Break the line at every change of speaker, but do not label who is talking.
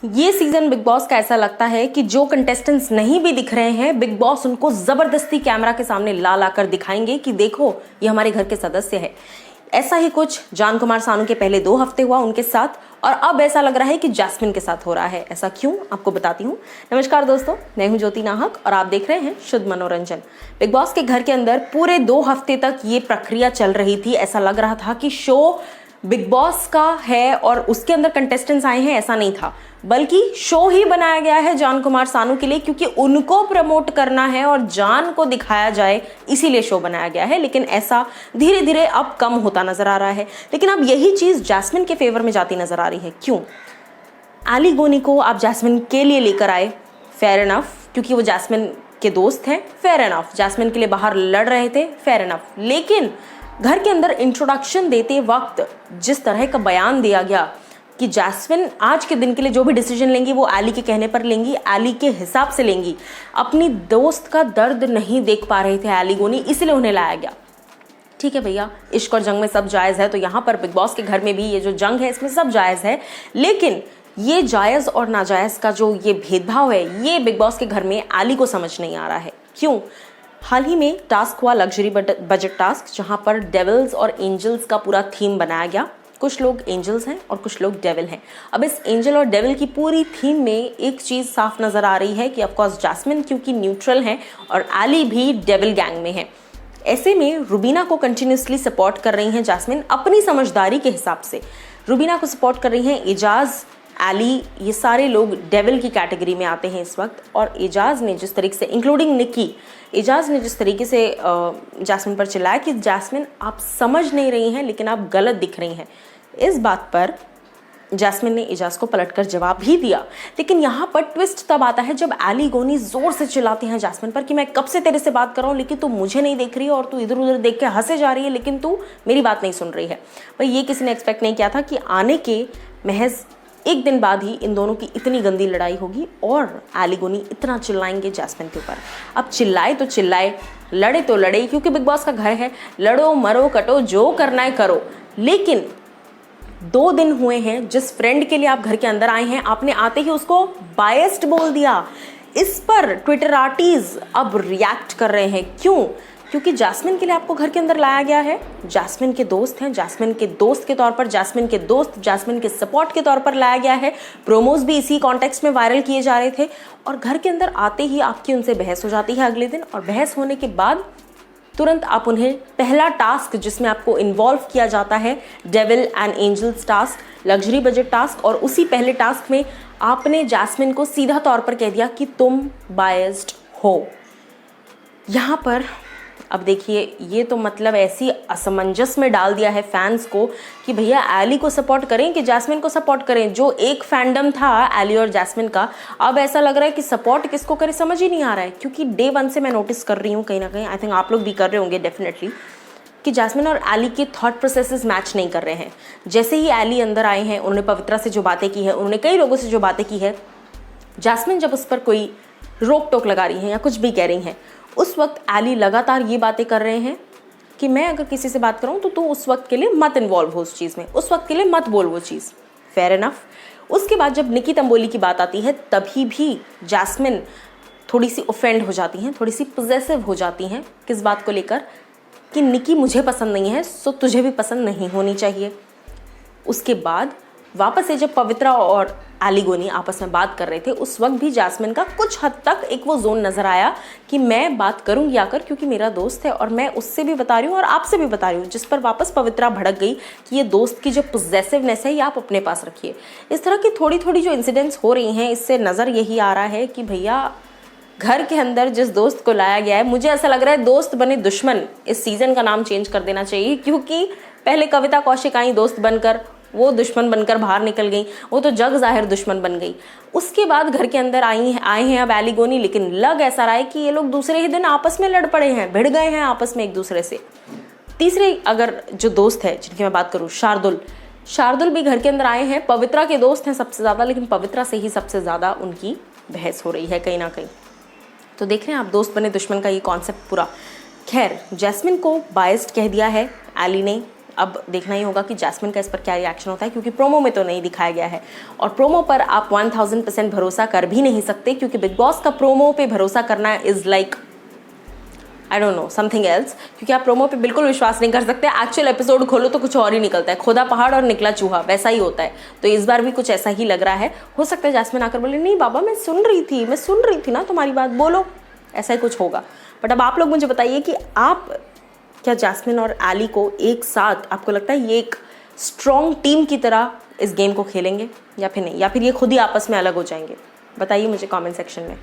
ये season big boss का ऐसा लगता है कि जो कंटेस्टेंट्स नहीं भी दिख रहे हैं, बिग बॉस उनको जबरदस्ती कैमरा के सामने ला ला कर दिखाएंगे कि देखो ये हमारे घर के सदस्य है। ऐसा ही कुछ जान कुमार सानू के पहले 2 हफ्ते हुआ उनके साथ, और अब ऐसा लग रहा है कि जैस्मिन के साथ हो रहा है। ऐसा क्यों, आपको बताती हूँ। नमस्कार दोस्तों, मैं हूँ ज्योति नाहक और आप देख रहे हैं शुद्ध मनोरंजन। बिग बॉस के घर के अंदर पूरे 2 हफ्ते तक ये प्रक्रिया चल रही थी। ऐसा लग रहा था कि शो बिग बॉस का है और उसके अंदर कंटेस्टेंट्स आए हैं, ऐसा नहीं था, बल्कि शो ही बनाया गया है जान कुमार सानू के लिए, क्योंकि उनको प्रमोट करना है और जान को दिखाया जाए, इसीलिए शो बनाया गया है। लेकिन ऐसा धीरे धीरे अब कम होता नजर आ रहा है। लेकिन अब यही चीज जैस्मिन के फेवर में जाती नजर आ रही है। क्यों? एली गोनी को आप जैस्मिन के लिए लेकर आए, फेयर इनफ, क्योंकि वो जैस्मिन के दोस्त हैं, फेयर इनफ। जैस्मिन के लिए बाहर लड़ रहे थे, फेयर इनफ। लेकिन घर के अंदर इंट्रोडक्शन देते वक्त जिस तरह का बयान दिया गया कि जैस्मिन आज के दिन के लिए जो भी डिसीजन लेंगी वो एली के कहने पर लेंगी, एली के हिसाब से लेंगी। अपनी दोस्त का दर्द नहीं देख पा रहे थे एली गोनी, इसलिए उन्हें लाया गया। ठीक है भैया, इश्क और जंग में सब जायज़ है, तो यहाँ पर बिग बॉस के घर में भी ये जो जंग है इसमें सब जायज़ है। लेकिन ये जायज़ और नाजायज़ का जो ये भेदभाव है, ये बिग बॉस के घर में एली को समझ नहीं आ रहा है। क्यों? हाल ही में टास्क हुआ लग्जरी बजट टास्क, जहाँ पर डेविल्स और एंजल्स का पूरा थीम बनाया गया। कुछ लोग एंजल्स हैं और कुछ लोग डेविल हैं। अब इस एंजल और डेविल की पूरी थीम में एक चीज़ साफ नज़र आ रही है कि ऑफकोर्स जैस्मिन क्योंकि न्यूट्रल हैं और एली भी डेविल गैंग में है। ऐसे में रुबीना को कंटिन्यूसली सपोर्ट कर रही हैं जैस्मिन अपनी समझदारी के हिसाब से। रुबीना को सपोर्ट कर रही हैं एजाज, एली, ये सारे लोग डेविल की कैटेगरी में आते हैं इस वक्त। और एजाज ने जिस तरीके से, इंक्लूडिंग निकी, एजाज ने जिस तरीके से जैस्मिन पर चिल्लाया कि जैस्मिन आप समझ नहीं रही हैं लेकिन आप गलत दिख रही हैं, इस बात पर जैस्मिन ने एजाज को पलटकर जवाब भी दिया। लेकिन यहाँ पर ट्विस्ट तब आता है जब एली गोनी जोर से चिल्लाती हैं जैस्मिन पर कि मैं कब से तेरे से बात कर रहा हूँ लेकिन तू मुझे नहीं देख रही है और तू इधर उधर देख के हंसे जा रही है, लेकिन तू मेरी बात नहीं सुन रही है। भाई ये किसी ने एक्सपेक्ट नहीं किया था कि आने के महज 1 दिन बाद ही इन दोनों की इतनी गंदी लड़ाई होगी और एली गोनी इतना चिल्लाएंगे जैस्मिन के ऊपर। अब चिल्लाए तो चिल्लाए, लड़े तो लड़े, क्योंकि बिग बॉस का घर है, लड़ो मरो कटो जो करना है करो। लेकिन 2 दिन हुए हैं, जिस फ्रेंड के लिए आप घर के अंदर आए हैं, आपने आते ही उसको बायस्ड बोल दिया। इस पर ट्विटराटीज अब रिएक्ट कर रहे हैं। क्यों? क्योंकि जैस्मिन के लिए आपको घर के अंदर लाया गया है, जैस्मिन के दोस्त हैं, जैस्मिन के दोस्त के तौर पर, जैस्मिन के दोस्त जैस्मिन के सपोर्ट के तौर पर लाया गया है। प्रोमोज भी इसी कॉन्टेक्स्ट में वायरल किए जा रहे थे और घर के अंदर आते ही आपकी उनसे बहस हो जाती है अगले दिन। और बहस होने के बाद तुरंत आप उन्हें पहला टास्क जिसमें आपको इन्वॉल्व किया जाता है, devil and angels task, luxury budget task, और उसी पहले टास्क में आपने जैस्मिन को सीधा तौर पर कह दिया कि तुम बायस्ड हो। यहाँ पर अब देखिए, ये तो मतलब ऐसी असमंजस में डाल दिया है फैंस को कि भैया एली को सपोर्ट करें कि जैस्मिन को सपोर्ट करें। जो एक फैंडम था एली और जैस्मिन का, अब ऐसा लग रहा है कि सपोर्ट किसको करें समझ ही नहीं आ रहा है। क्योंकि डे 1 से मैं नोटिस कर रही हूँ, कहीं ना कहीं आई थिंक आप लोग भी कर रहे होंगे डेफिनेटली, कि जैस्मिन और एली के थॉट प्रोसेसेस मैच नहीं कर रहे हैं। जैसे ही एली अंदर आए हैं, उन्होंने पवित्रा से जो बातें की है, उन्होंने कई लोगों से जो बातें की है, जैस्मिन जब उस पर कोई रोक टोक लगा रही हैं या कुछ भी कह रही हैं, उस वक्त एली लगातार ये बातें कर रहे हैं कि मैं अगर किसी से बात करूं तो तू उस वक्त के लिए मत इन्वॉल्व हो उस चीज़ में, उस वक्त के लिए मत बोल वो चीज़। Fair enough. उसके बाद जब निकी तंबोली की बात आती है, तभी भी जैस्मिन थोड़ी सी ऑफेंड हो जाती हैं, थोड़ी सी पॉजेसिव हो जाती हैं। किस बात को लेकर? कि निकी मुझे पसंद नहीं है, सो तुझे भी पसंद नहीं होनी चाहिए। उसके बाद वापस से जब पवित्रा और एली गोनी आपस में बात कर रहे थे, उस वक्त भी जैस्मिन का कुछ हद तक एक वो जोन नज़र आया कि मैं बात करूंगी आकर, क्योंकि मेरा दोस्त है और मैं उससे भी बता रही हूँ और आपसे भी बता रही हूँ। जिस पर वापस पवित्रा भड़क गई कि ये दोस्त की जो पॉजेसिवनेस है ये आप अपने पास रखिए। इस तरह की थोड़ी थोड़ी जो इंसिडेंट्स हो रही हैं, इससे नज़र यही आ रहा है कि भैया घर के अंदर जिस दोस्त को लाया गया है, मुझे ऐसा लग रहा है दोस्त बने दुश्मन, इस सीज़न का नाम चेंज कर देना चाहिए। क्योंकि पहले कविता कौशिक आई दोस्त बनकर, वो दुश्मन बनकर बाहर निकल गई, वो तो जग जाहिर दुश्मन बन गई। उसके बाद घर के अंदर आए हैं अब एली गोनी, लेकिन लग ऐसा रहा है कि ये लोग दूसरे ही दिन आपस में लड़ पड़े हैं, भिड़ गए हैं आपस में एक दूसरे से। तीसरे अगर जो दोस्त है जिनकी मैं बात करूँ, शार्दुल भी घर के अंदर आए हैं। पवित्रा के दोस्त हैं सबसे ज़्यादा, लेकिन पवित्रा से ही सबसे ज़्यादा उनकी बहस हो रही है कहीं ना कहीं। तो देख रहे हैं आप दोस्त बने दुश्मन का ये कॉन्सेप्ट पूरा। खैर, जैस्मिन को बायस्ड कह दिया है एली ने, अब देखना ही होगा कि जैस्मिन का इस पर क्या रिएक्शन होता है, क्योंकि प्रोमो में तो नहीं दिखाया गया है और प्रोमो पर आप 1000% भरोसा कर भी नहीं सकते, क्योंकि बिग बॉस का प्रोमो पे भरोसा करना is like I don't know something else, क्योंकि आप प्रोमो पे बिल्कुल विश्वास नहीं कर सकते। एक्चुअल एपिसोड खोलो तो कुछ और ही निकलता है, खोदा पहाड़ और निकला चूहा, वैसा ही होता है। तो इस बार भी कुछ ऐसा ही लग रहा है। हो सकता है जैस्मिन आकर बोले नहीं बाबा मैं सुन रही थी ना तुम्हारी बात, बोलो, ऐसा ही कुछ होगा। बट अब आप लोग मुझे बताइए कि आप क्या जैस्मिन और एली को एक साथ, आपको लगता है ये एक स्ट्रॉन्ग टीम की तरह इस गेम को खेलेंगे या फिर नहीं, या फिर ये खुद ही आपस में अलग हो जाएंगे? बताइए मुझे कमेंट सेक्शन में।